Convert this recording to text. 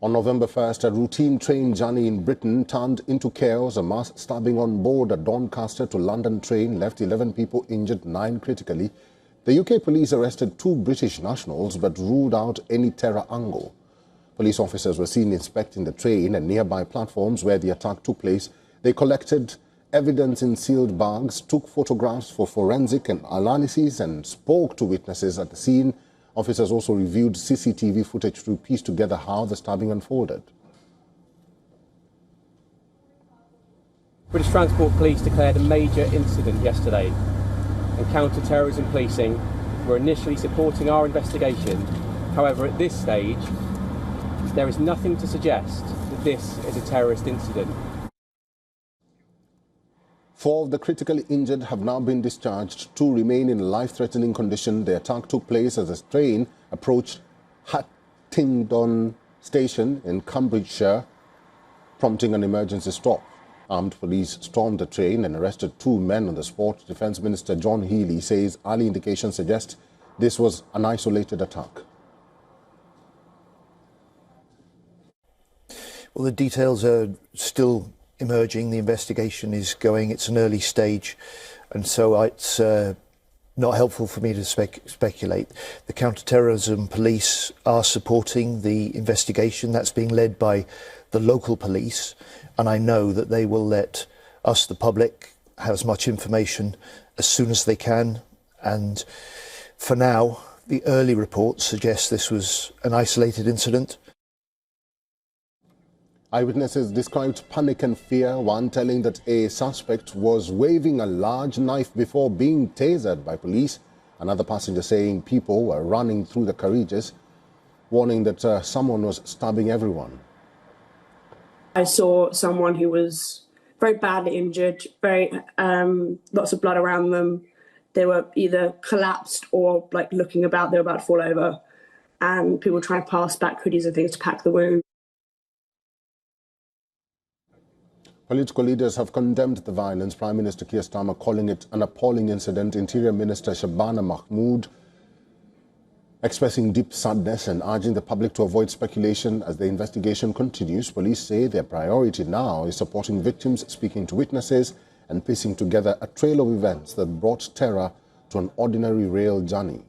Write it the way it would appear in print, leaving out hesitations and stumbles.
On November 1st, a routine train journey in Britain turned into chaos. A mass stabbing on board a Doncaster to London train left 11 people injured, 9 critically. The UK police arrested 2 British nationals but ruled out any terror angle. Police officers were seen inspecting the train and nearby platforms where the attack took place. They collected evidence in sealed bags, took photographs for forensic analysis and spoke to witnesses at the scene. Officers also reviewed CCTV footage to piece together how the stabbing unfolded. British Transport Police declared a major incident yesterday, and counter-terrorism policing were initially supporting our investigation. However, at this stage, there is nothing to suggest that this is a terrorist incident. 4 of the critically injured have now been discharged. 2 remain in life-threatening condition. The attack took place as the train approached Huntingdon station in Cambridgeshire, prompting an emergency stop. Armed police stormed the train and arrested 2 men on the spot. Defence Minister John Healey says early indications suggest this was an isolated attack. Well, the details are still emerging. The investigation is going. It's an early stage, and so it's not helpful for me to speculate. The counter-terrorism police are supporting the investigation that's being led by the local police, and I know that they will let us, the public, have as much information as soon as they can. And for now, the early reports suggest this was an isolated incident. Eyewitnesses described panic and fear, one telling that a suspect was waving a large knife before being tasered by police. Another passenger saying people were running through the carriages, warning that someone was stabbing everyone. I saw someone who was very badly injured, lots of blood around them. They were either collapsed or looking about, they were about to fall over, and people were trying to pass back hoodies and things to pack the wound. Political leaders have condemned the violence. Prime Minister Keir Starmer calling it an appalling incident. Interior Minister Shabana Mahmood expressing deep sadness and urging the public to avoid speculation as the investigation continues. Police say their priority now is supporting victims, speaking to witnesses and piecing together a trail of events that brought terror to an ordinary rail journey.